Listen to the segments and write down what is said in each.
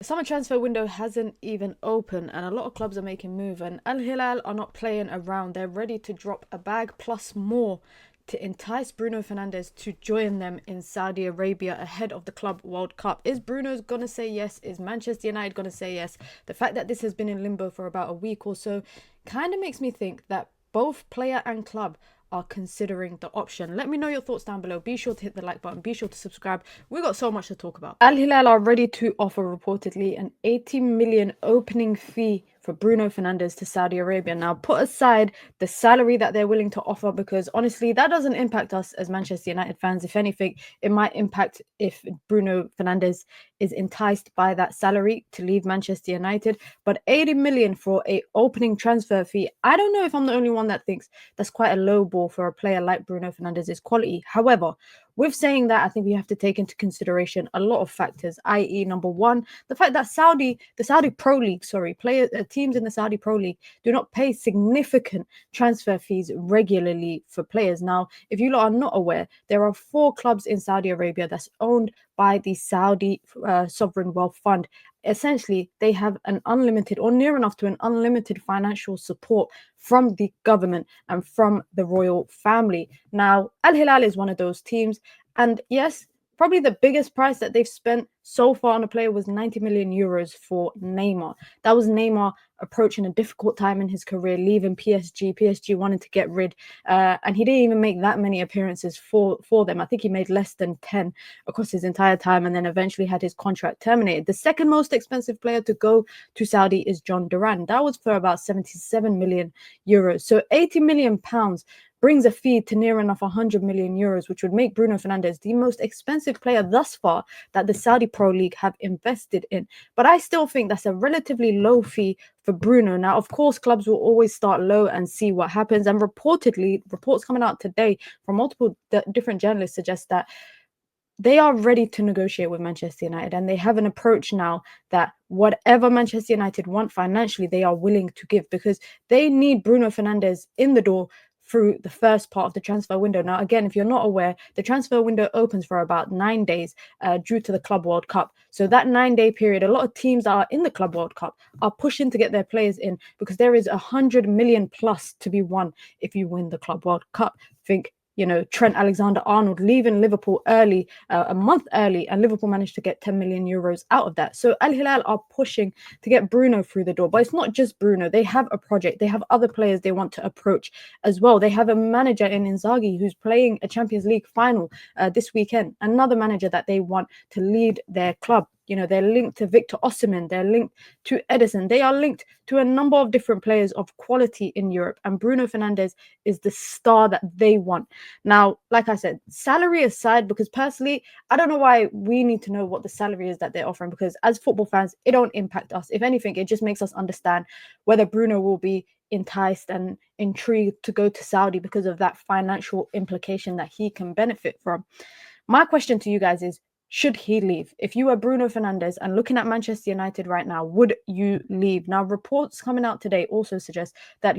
summer transfer window hasn't even opened and a lot of clubs are making move, and Al Hilal are not playing around. They're ready to drop a bag plus more to entice Bruno Fernandes to join them in Saudi Arabia ahead of the Club World Cup. Is Bruno going to say yes? Is Manchester United going to say yes? The fact that this has been in limbo for about a week or so kind of makes me think that both player and club are considering the option. Let me know your thoughts down below. Be sure to hit the like button. Be sure to subscribe. We've got so much to talk about. Al Hilal are ready to offer reportedly an 80 million opening fee for Bruno Fernandes to Saudi Arabia. Now, put aside the salary that they're willing to offer, because honestly, that doesn't impact us as Manchester United fans. If anything, it might impact if Bruno Fernandes is enticed by that salary to leave Manchester United. But 80 million for a opening transfer fee, I don't know if I'm the only one that thinks that's quite a low ball for a player like Bruno Fernandes' quality. However, with saying that, I think we have to take into consideration a lot of factors, i.e., number one, the fact that the Saudi Pro League, teams in the Saudi Pro League do not pay significant transfer fees regularly for players. Now, if you lot are not aware, there are 4 clubs in Saudi Arabia that's owned by the Saudi Sovereign Wealth Fund. Essentially, they have an unlimited or near enough to an unlimited financial support from the government and from the royal family. Now, Al Hilal is one of those teams. And yes, probably the biggest price that they've spent so far on a player was 90 million euros for Neymar. That was Neymar approaching a difficult time in his career, leaving PSG. PSG wanted to get rid, and he didn't even make that many appearances for them. I think he made less than 10 across his entire time, and then eventually had his contract terminated. The second most expensive player to go to Saudi is John Duran. That was for about 77 million euros. So 80 million pounds brings a fee to near enough 100 million euros, which would make Bruno Fernandes the most expensive player thus far that the Saudi Pro League have invested in. But I still think that's a relatively low fee for Bruno. Now, of course, clubs will always start low and see what happens. And reportedly, reports coming out today from multiple different journalists suggest that they are ready to negotiate with Manchester United, and they have an approach now that whatever Manchester United want financially, they are willing to give, because they need Bruno Fernandes in the door through the first part of the transfer window. Now, again, if you're not aware, the transfer window opens for about 9 days due to the Club World Cup. So that 9-day period, a lot of teams that are in the Club World Cup are pushing to get their players in, because there is 100 million plus to be won if you win the Club World Cup. Think, Trent Alexander-Arnold leaving Liverpool early, a month early, and Liverpool managed to get 10 million euros out of that. So Al Hilal are pushing to get Bruno through the door. But it's not just Bruno. They have a project. They have other players they want to approach as well. They have a manager in Inzaghi who's playing a Champions League final this weekend. Another manager that they want to lead their club. They're linked to Victor Osimhen. They're linked to Edison. They are linked to a number of different players of quality in Europe. And Bruno Fernandes is the star that they want. Now, like I said, salary aside, because personally, I don't know why we need to know what the salary is that they're offering, because as football fans, it don't impact us. If anything, it just makes us understand whether Bruno will be enticed and intrigued to go to Saudi because of that financial implication that he can benefit from. My question to you guys is, should he leave? If you were Bruno Fernandes and looking at Manchester United right now, would you leave? Now, reports coming out today also suggest that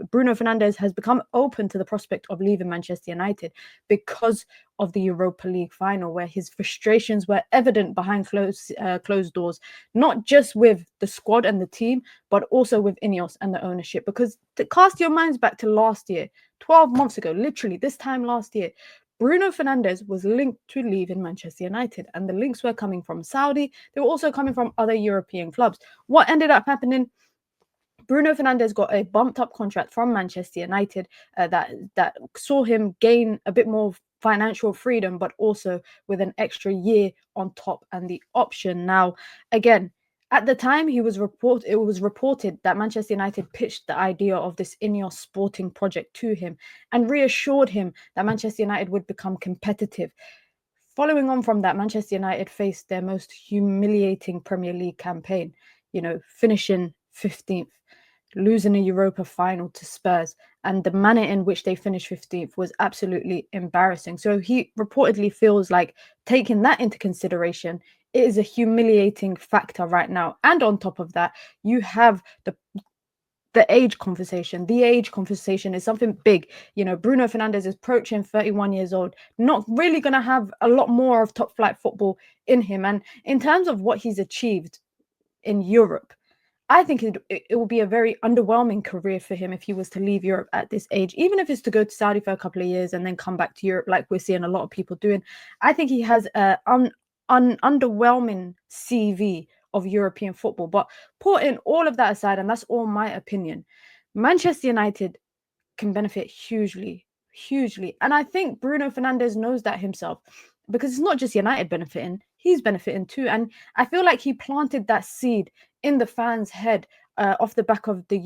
Bruno Fernandes has become open to the prospect of leaving Manchester United because of the Europa League final, where his frustrations were evident behind closed doors, not just with the squad and the team, but also with INEOS and the ownership. Because to cast your minds back to last year, 12 months ago, literally this time last year, Bruno Fernandes was linked to leaving Manchester United, and the links were coming from Saudi. They were also coming from other European clubs. What ended up happening? Bruno Fernandes got a bumped up contract from Manchester United that saw him gain a bit more financial freedom, but also with an extra year on top and the option. Now, again, at the time, it was reported that Manchester United pitched the idea of this INEOS sporting project to him and reassured him that Manchester United would become competitive. Following on from that, Manchester United faced their most humiliating Premier League campaign, finishing 15th, losing a Europa final to Spurs. And the manner in which they finished 15th was absolutely embarrassing. So he reportedly feels like, taking that into consideration, it is a humiliating factor right now. And on top of that, you have the age conversation. The age conversation is something big. Bruno Fernandes is approaching 31 years old, not really going to have a lot more of top flight football in him. And in terms of what he's achieved, in Europe. I think it will be a very underwhelming career for him if he was to leave Europe at this age, even if it's to go to Saudi for a couple of years and then come back to Europe like we're seeing a lot of people doing. I think he has an underwhelming CV of European football. But putting all of that aside, and that's all my opinion, Manchester United can benefit hugely, hugely. And I think Bruno Fernandes knows that himself, because it's not just United benefiting, he's benefiting too. And I feel like he planted that seed in the fans' head off the back of the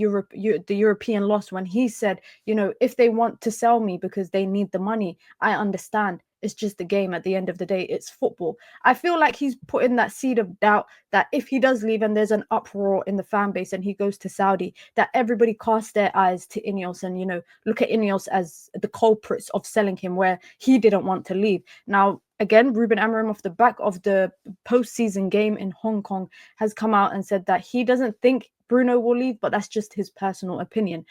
European loss, when he said, if they want to sell me because they need the money, I understand. It's just a game at the end of the day. It's football. I feel like he's put in that seed of doubt that if he does leave and there's an uproar in the fan base and he goes to Saudi, that everybody casts their eyes to INEOS and, look at INEOS as the culprits of selling him where he didn't want to leave. Now, again, Ruben Amorim, off the back of the postseason game in Hong Kong, has come out and said that he doesn't think Bruno will leave, but that's just his personal opinion.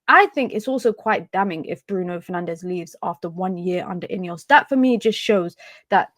I think it's also quite damning if Bruno Fernandes leaves after 1 year under INEOS. That for me just shows that,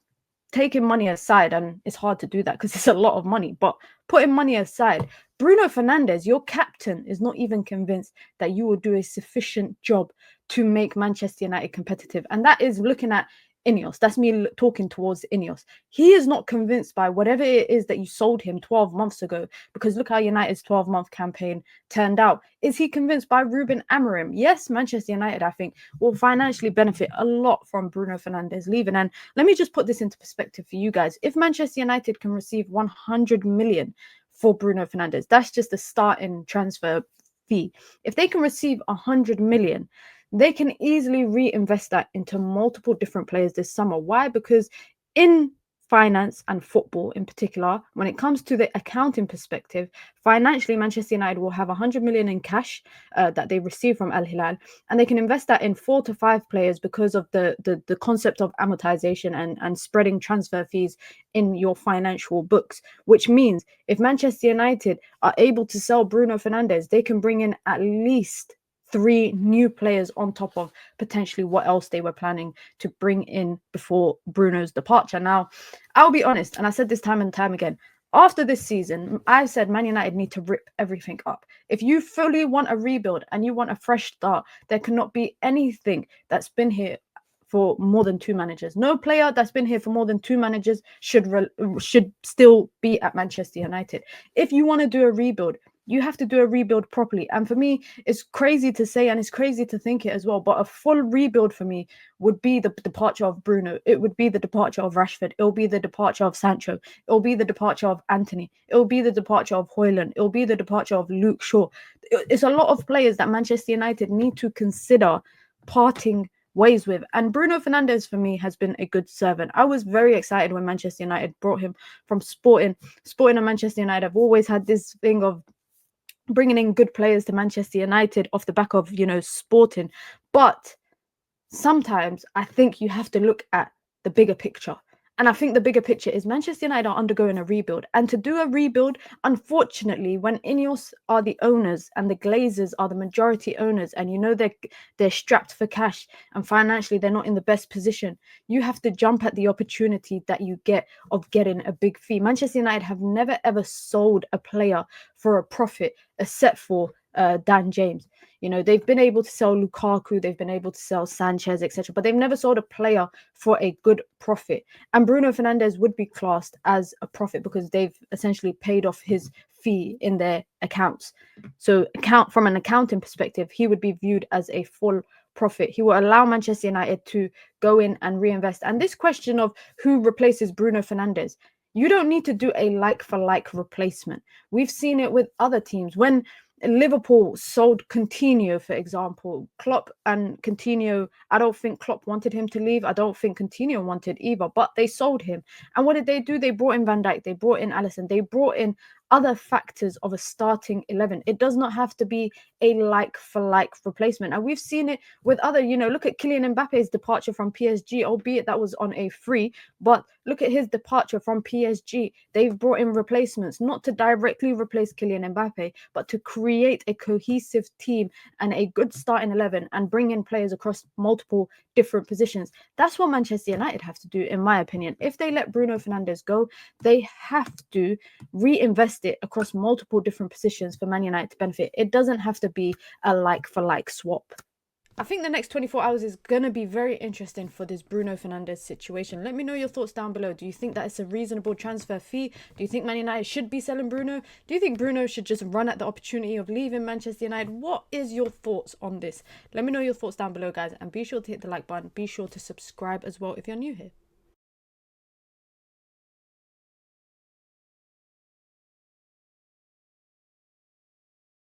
taking money aside, and it's hard to do that because it's a lot of money, but putting money aside, Bruno Fernandes, your captain, is not even convinced that you will do a sufficient job to make Manchester United competitive. And that is looking at INEOS. That's me talking towards INEOS. He is not convinced by whatever it is that you sold him 12 months ago, because look how United's 12-month campaign turned out. Is he convinced by Ruben Amorim? Yes, Manchester United, I think, will financially benefit a lot from Bruno Fernandes leaving. And let me just put this into perspective for you guys. If Manchester United can receive 100 million for Bruno Fernandes, that's just a starting transfer fee. If they can receive 100 million, they can easily reinvest that into multiple different players this summer. Why? Because in finance and football in particular, when it comes to the accounting perspective, financially, Manchester United will have 100 million in cash that they receive from Al Hilal, and they can invest that in 4 to 5 players because of the concept of amortization and spreading transfer fees in your financial books, which means if Manchester United are able to sell Bruno Fernandes, they can bring in at least 3 new players on top of potentially what else they were planning to bring in before Bruno's departure. Now, I'll be honest, and I said this time and time again, after this season, I've said Man United need to rip everything up. If you fully want a rebuild and you want a fresh start, there cannot be anything that's been here for more than 2 managers. No player that's been here for more than 2 managers should still be at Manchester United. If you want to do a rebuild, you have to do a rebuild properly. And for me, it's crazy to say, and it's crazy to think it as well, but a full rebuild for me would be the departure of Bruno. It would be the departure of Rashford. It will be the departure of Sancho. It will be the departure of Anthony. It will be the departure of Højlund. It will be the departure of Luke Shaw. It's a lot of players that Manchester United need to consider parting ways with. And Bruno Fernandes, for me, has been a good servant. I was very excited when Manchester United brought him from Sporting. Sporting and Manchester United have always had this thing of bringing in good players to Manchester United off the back of, Sporting. But sometimes I think you have to look at the bigger picture. And I think the bigger picture is Manchester United are undergoing a rebuild. And to do a rebuild, unfortunately, when INEOS are the owners and the Glazers are the majority owners, and they're strapped for cash and financially they're not in the best position, you have to jump at the opportunity that you get of getting a big fee. Manchester United have never ever sold a player for a profit except for Dan James. They've been able to sell Lukaku, they've been able to sell Sanchez, etc., but they've never sold a player for a good profit. And Bruno Fernandes would be classed as a profit because they've essentially paid off his fee in their accounts. So from an accounting perspective, he would be viewed as a full profit. He will allow Manchester United to go in and reinvest. And this question of who replaces Bruno Fernandes, you don't need to do a like-for-like replacement. We've seen it with other teams. When Liverpool sold Coutinho, for example, Klopp and Coutinho, I don't think Klopp wanted him to leave. I don't think Coutinho wanted either, but they sold him. And what did they do? They brought in Van Dijk, they brought in Alisson, they brought in other factors of a starting 11. It does not have to be a like-for-like replacement. And we've seen it with other, look at Kylian Mbappe's departure from PSG, albeit that was on a free, but look at his departure from PSG. They've brought in replacements, not to directly replace Kylian Mbappe, but to create a cohesive team and a good starting 11 and bring in players across multiple different positions. That's what Manchester United have to do, in my opinion. If they let Bruno Fernandes go, they have to reinvest invest it across multiple different positions for Man United to benefit. It doesn't have to be a like-for-like swap. I think the next 24 hours is going to be very interesting for this Bruno Fernandes situation. Let me know your thoughts down below. Do you think that it's a reasonable transfer fee? Do you think Man United should be selling Bruno? Do you think Bruno should just run at the opportunity of leaving Manchester United? What is your thoughts on this? Let me know your thoughts down below, guys. And be sure to hit the like button. Be sure to subscribe as well if you're new here.